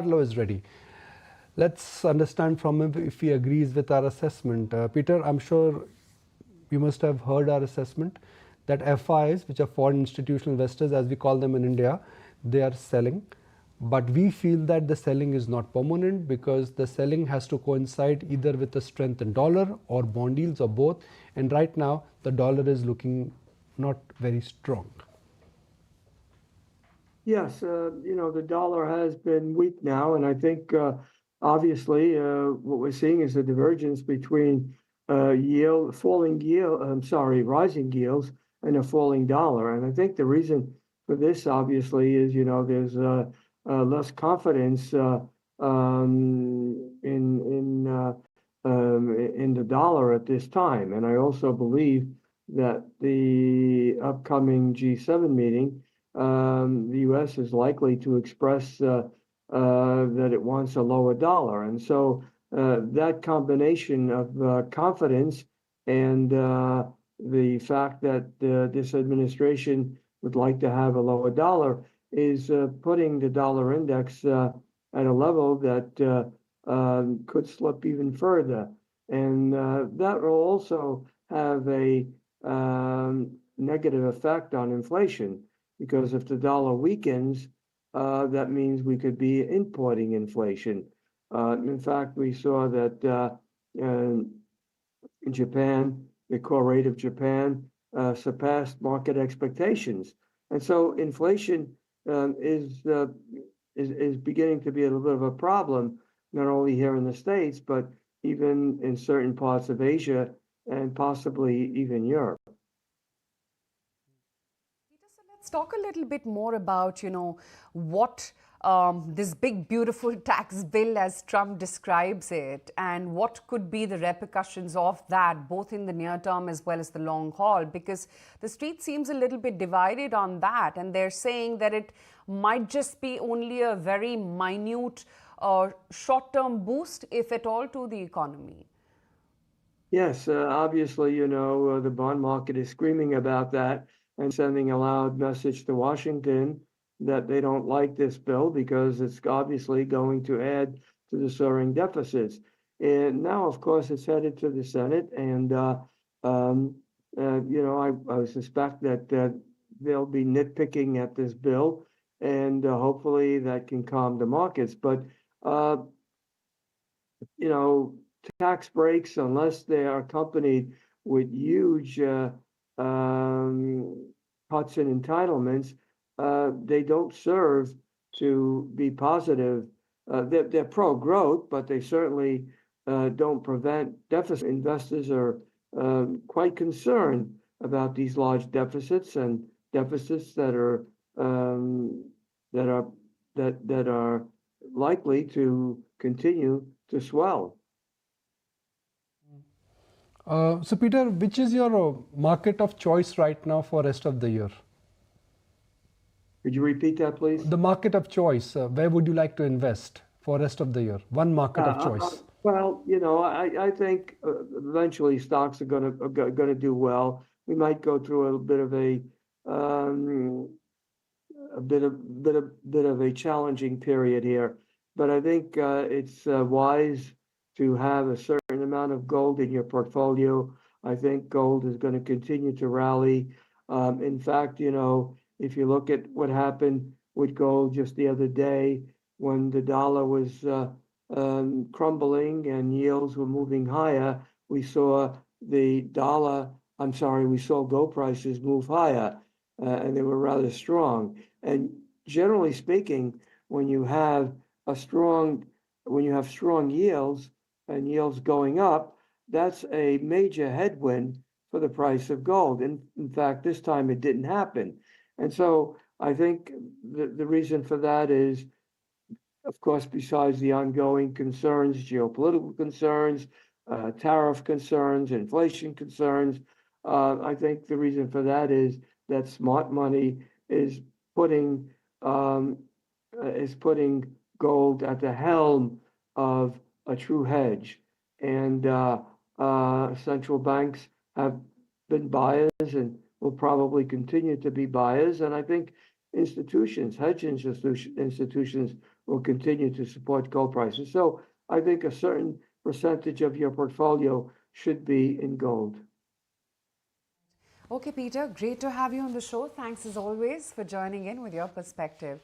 Cardillo is ready. Let's understand from him if he agrees with our assessment. Peter, I'm sure you must have heard our assessment that FIs, which are foreign institutional investors, as we call them in India, they are selling. But we feel that the selling is not permanent because the selling has to coincide either with the strength in dollar or bond yields or both. And right now, the dollar is looking not very strong. Yes, the dollar has been weak now, and I think obviously what we're seeing is a divergence between rising yields and a falling dollar. And I think the reason for this obviously is, there's less confidence in the dollar at this time. And I also believe that the upcoming G7 meeting, the U.S. is likely to express that it wants a lower dollar. And so that combination of confidence and the fact that this administration would like to have a lower dollar is putting the dollar index at a level that could slip even further. And that will also have a negative effect on inflation, because if the dollar weakens, that means we could be importing inflation. In fact, we saw that in Japan, the core rate of Japan surpassed market expectations. And so inflation is beginning to be a little bit of a problem, not only here in the States, but even in certain parts of Asia and possibly even Europe. Peter, so let's talk a little bit more about, what this big, beautiful tax bill, as Trump describes it, and what could be the repercussions of that, both in the near term as well as the long haul, because the street seems a little bit divided on that, and they're saying that it might just be only a very minute short-term boost, if at all, to the economy. Yes, obviously, the bond market is screaming about that and sending a loud message to Washington that they don't like this bill because it's obviously going to add to the soaring deficits. And now, of course, it's headed to the Senate, and I suspect that they'll be nitpicking at this bill, and hopefully that can calm the markets. But tax breaks, unless they are accompanied with huge cuts in entitlements, they don't serve to be positive. They're pro-growth, but they certainly don't prevent deficit. Investors are quite concerned about these large deficits and deficits that are likely to continue to swell. So Peter, which is your market of choice right now for rest of the year? Could you repeat that, please? The market of choice. Where would you like to invest for rest of the year? One market of choice. Well, I think eventually stocks are going to do well. We might go through a bit of a challenging period here, but I think it's wise to have a certain amount of gold in your portfolio. I think gold is going to continue to rally. In fact, if you look at what happened with gold just the other day, when the dollar was crumbling and yields were moving higher, we saw gold prices move higher, and they were rather strong. And generally speaking, when you have strong yields and yields going up, that's a major headwind for the price of gold. In fact, this time it didn't happen. And so I think the reason for that is, of course, besides the ongoing concerns, geopolitical concerns, tariff concerns, inflation concerns, I think the reason for that is that smart money is putting gold at the helm of a true hedge. And central banks have been buyers and will probably continue to be buyers. And I think hedge institutions will continue to support gold prices. So I think a certain percentage of your portfolio should be in gold. Okay, Peter, great to have you on the show. Thanks as always for joining in with your perspective.